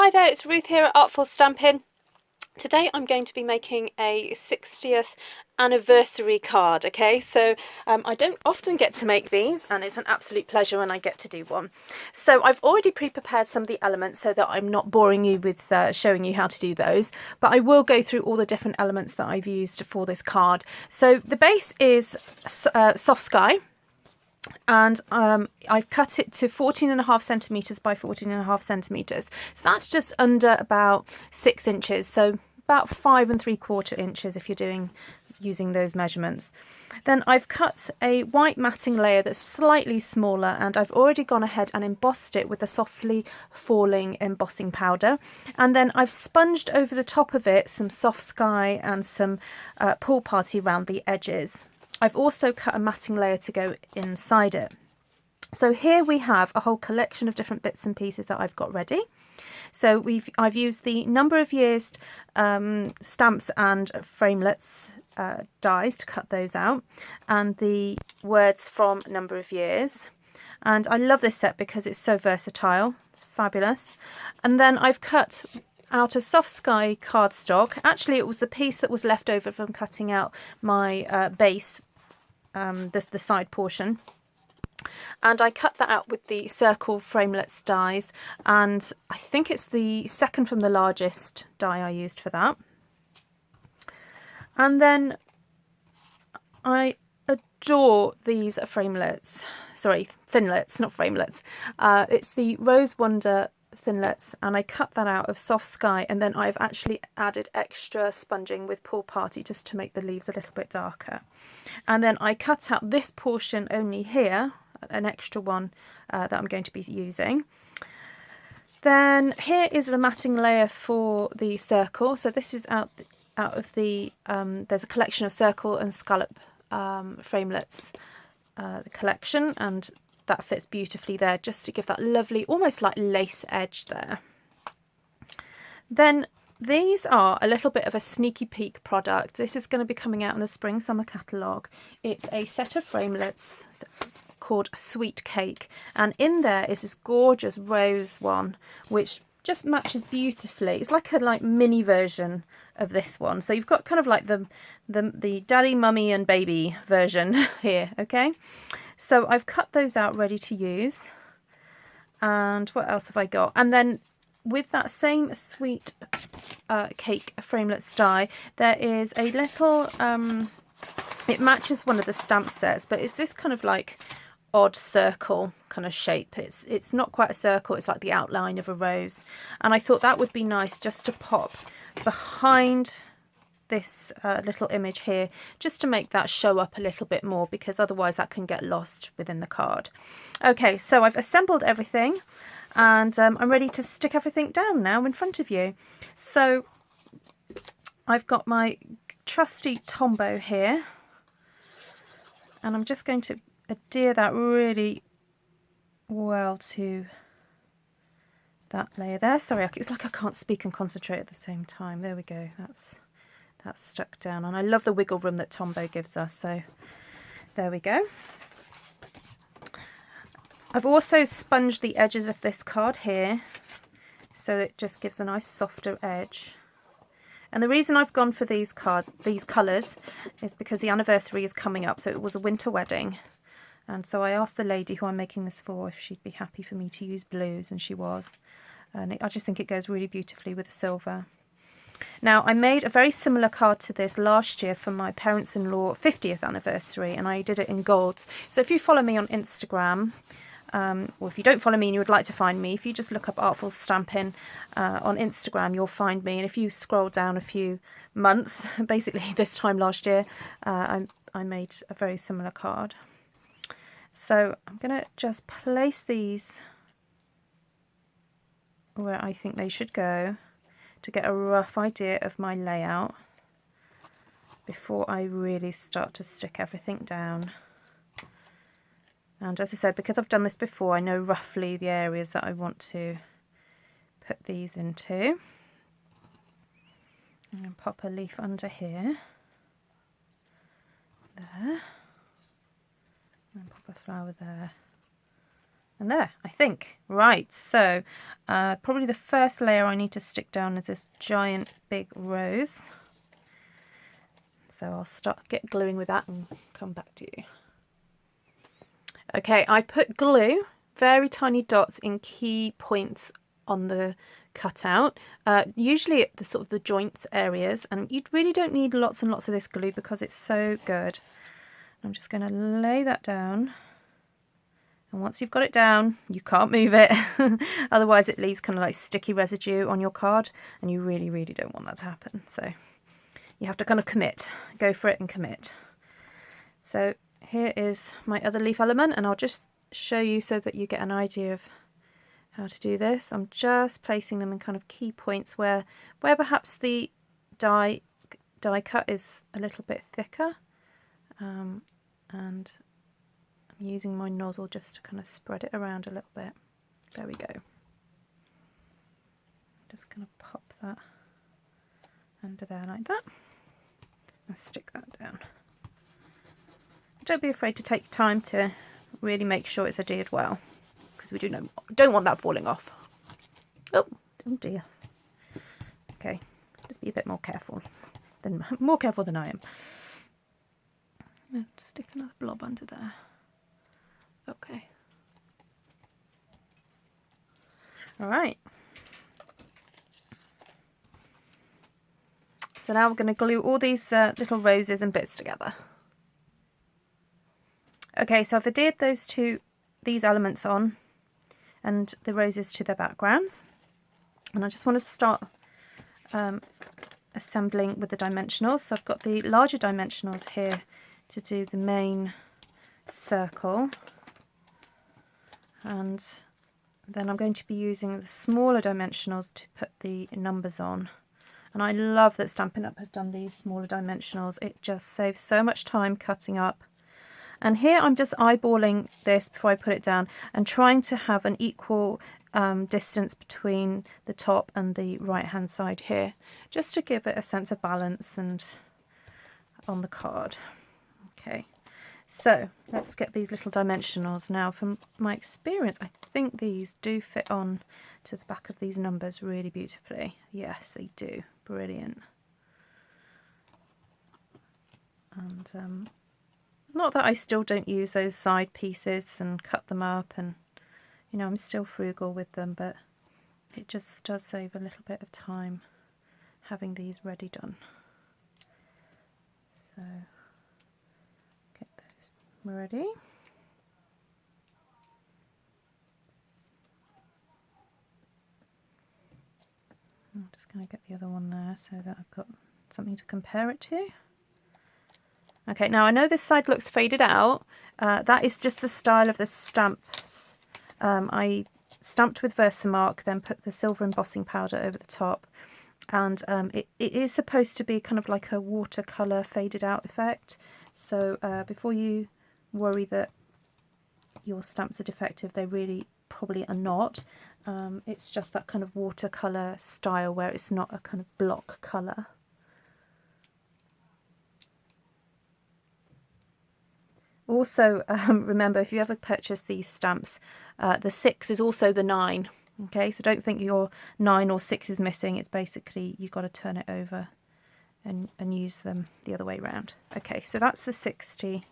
Hi there, it's Ruth here at Artful Stampin'. Today I'm going to be making a 60th anniversary card, okay? So I don't often get to make these and it's an absolute pleasure when I get to do one. So I've already pre-prepared some of the elements so that I'm not boring you with showing you how to do those, but I will go through all the different elements that I've used for this card. So the base is Soft Sky. And I've cut it to 14.5 centimetres by 14.5 centimetres. So that's just under about 6 inches. So about 5 3/4 inches if you're using those measurements. Then I've cut a white matting layer that's slightly smaller, and I've already gone ahead and embossed it with a softly falling embossing powder. And then I've sponged over the top of it some Soft Sky and some Pool Party around the edges. I've also cut a matting layer to go inside it. So here we have a whole collection of different bits and pieces that I've got ready. So I've used the number of years stamps and framelets dies to cut those out, and the words from number of years. And I love this set because it's so versatile. It's fabulous. And then I've cut out of Soft Sky cardstock. Actually, it was the piece that was left over from cutting out my base, the side portion. And I cut that out with the circle framelets dies, and I think it's the second from the largest die I used for that. And then I adore these framelets, sorry, thinlets, not framelets. It's the Rose Wonder thinlets, and I cut that out of Soft Sky, and then I've actually added extra sponging with Pool Party just to make the leaves a little bit darker. And then I cut out this portion only here, an extra one that I'm going to be using. Then here is the matting layer for the circle. So this is out of the there's a collection of circle and scallop framelets, the collection, and that fits beautifully there just to give that lovely almost like lace edge there. Then these are a little bit of a sneaky peek product. This is going to be coming out in the spring summer catalogue. It's a set of framelets called Sweet Cake, and in there is this gorgeous rose one which just matches beautifully. It's like a mini version of this one, so you've got kind of like the daddy, mummy and baby version here. Okay, so I've cut those out ready to use. And what else have I got? And then with that same Sweet Cake framelets die, there is a little it matches one of the stamp sets, but it's this kind of like odd circle kind of shape. It's not quite a circle, it's like the outline of a rose, and I thought that would be nice just to pop behind this little image here, just to make that show up a little bit more, because otherwise that can get lost within the card. Okay, so I've assembled everything, and I'm ready to stick everything down now in front of you. So I've got my trusty Tombow here, and I'm just going to adhere that really well to that layer there. Sorry, it's like I can't speak and concentrate at the same time. There we go. That's stuck down, and I love the wiggle room that Tombow gives us. So there we go. I've also sponged the edges of this card here, so it just gives a nice softer edge. And the reason I've gone for these colours is because the anniversary is coming up. So it was a winter wedding, and so I asked the lady who I'm making this for if she'd be happy for me to use blues, and she was. And I just think it goes really beautifully with the silver. Now, I made a very similar card to this last year for my parents-in-law 50th anniversary, and I did it in golds. So if you follow me on Instagram, or if you don't follow me and you would like to find me, if you just look up Artful Stampin' on Instagram, you'll find me. And if you scroll down a few months, basically this time last year, I made a very similar card. So I'm going to just place these where I think they should go to get a rough idea of my layout before I really start to stick everything down. And as I said, because I've done this before, I know roughly the areas that I want to put these into. I'm going to pop a leaf under here, there, and pop a flower there And there, I think. Right, so probably the first layer I need to stick down is this giant big rose. So I'll get gluing with that and come back to you. Okay, I put glue, very tiny dots in key points on the cutout, usually at the sort of the joints areas, and you really don't need lots and lots of this glue because it's so good. I'm just going to lay that down, and once you've got it down, you can't move it. Otherwise it leaves kind of like sticky residue on your card, and you really, really don't want that to happen. So you have to kind of commit, go for it and commit. So here is my other leaf element, and I'll just show you so that you get an idea of how to do this. I'm just placing them in kind of key points where perhaps the die cut is a little bit thicker, and I'm using my nozzle just to kind of spread it around a little bit. There we go. Just going to pop that under there like that and stick that down. Don't be afraid to take time to really make sure it's adhered well, because we don't want that falling off. Oh dear. Okay, just be a bit more careful than I am. Let's stick another blob under there. Okay. All right. So now we're going to glue all these little roses and bits together. Okay, so I've adhered these elements on, and the roses to their backgrounds. And I just want to start assembling with the dimensionals. So I've got the larger dimensionals here to do the main circle. And then I'm going to be using the smaller dimensionals to put the numbers on. And I love that Stampin' Up! Have done these smaller dimensionals. It just saves so much time cutting up. And here I'm just eyeballing this before I put it down and trying to have an equal distance between the top and the right hand side here, just to give it a sense of balance and on the card. Okay, so let's get these little dimensionals now. From my experience, I think these do fit on to the back of these numbers really beautifully. Yes, they do. Brilliant. And not that I still don't use those side pieces and cut them up, and you know, I'm still frugal with them, but it just does save a little bit of time having these ready done. So get those ready. I'm just going to get the other one there so that I've got something to compare it to. Okay, now I know this side looks faded out. That is just the style of the stamps. I stamped with Versamark, then put the silver embossing powder over the top. And it is supposed to be kind of like a watercolour faded out effect. So before you worry that your stamps are defective, they really probably are not. It's just that kind of watercolour style where it's not a kind of block colour. Also, remember, if you ever purchase these stamps, the 6 is also the 9. Okay, so don't think your 9 or 6 is missing. It's basically you've got to turn it over and use them the other way around. Okay, so that's the 60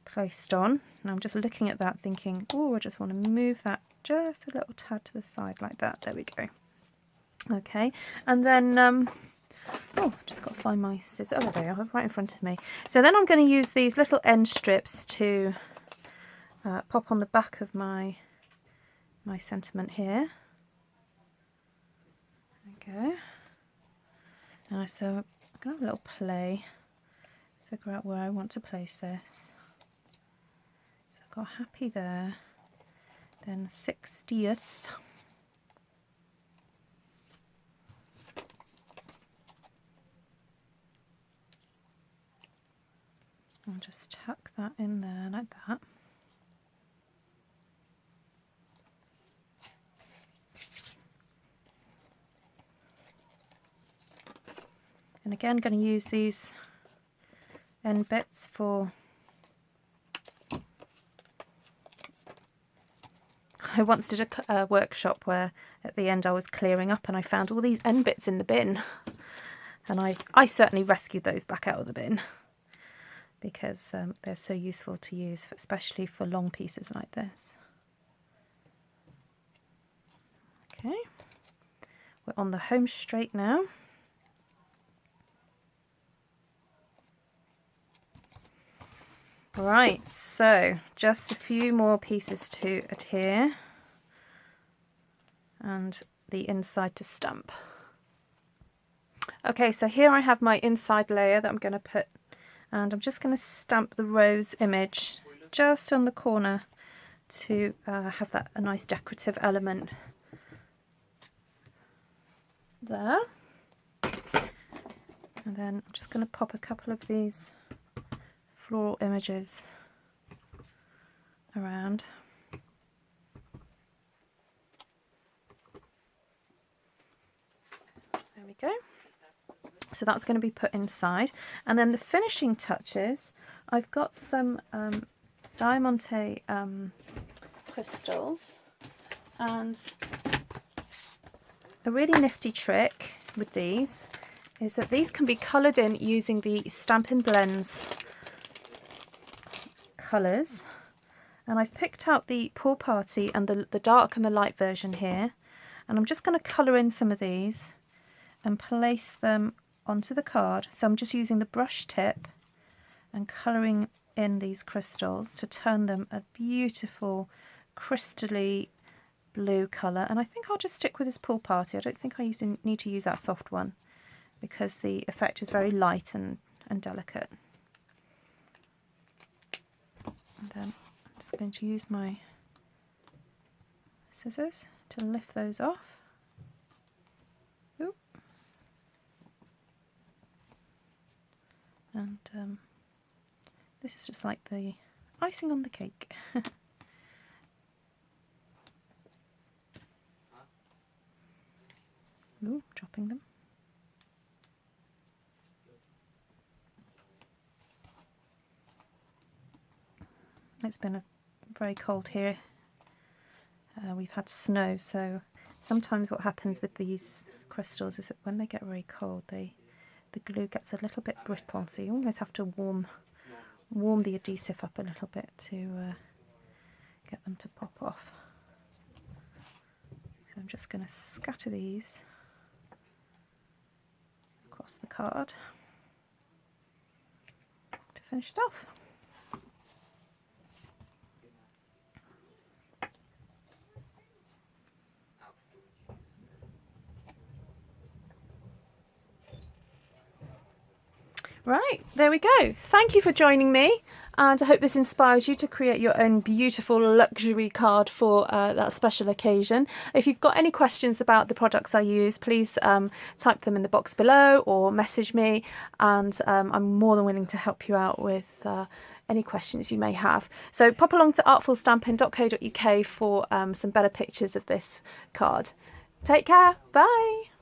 placed on. And I'm just looking at that thinking, oh, I just want to move that just a little tad to the side like that. There we go. Okay, and then oh, just got to find my scissors. Oh, there they are, right in front of me. So then I'm going to use these little end strips to pop on the back of my sentiment here. There we go. And so I'm going to have a little play, figure out where I want to place this. So I've got happy there, then 60th. I'll just tuck that in there like that. And again, going to use these end bits for I once did a workshop where at the end I was clearing up and I found all these end bits in the bin, and I certainly rescued those back out of the bin because they're so useful to use, especially for long pieces like this. Okay, we're on the home straight now. Right, so just a few more pieces to adhere and the inside to stamp. Okay, so here I have my inside layer that I'm going to put, and I'm just going to stamp the rose image just on the corner to have that a nice decorative element there. And then I'm just going to pop a couple of these floral images around. There we go. So that's going to be put inside, and then the finishing touches, I've got some Diamante crystals, and a really nifty trick with these is that these can be coloured in using the Stampin' Blends colours, and I've picked out the Pool Party and the dark and the light version here, and I'm just going to colour in some of these and place them onto the card. So I'm just using the brush tip and colouring in these crystals to turn them a beautiful crystally blue colour, and I think I'll just stick with this Pool Party. I don't think I need to use that soft one because the effect is very light and delicate. And then I'm just going to use my scissors to lift those off. Ooh. And this is just like the icing on the cake. Ooh, dropping them. It's been very cold here. We've had snow, so sometimes what happens with these crystals is that when they get very cold, the glue gets a little bit brittle, so you almost have to warm the adhesive up a little bit to get them to pop off. So I'm just going to scatter these across the card to finish it off. Right, there we go. Thank you for joining me, and I hope this inspires you to create your own beautiful luxury card for that special occasion. If you've got any questions about the products I use, please type them in the box below or message me, and I'm more than willing to help you out with any questions you may have. So pop along to artfulstampin.co.uk for some better pictures of this card. Take care, bye!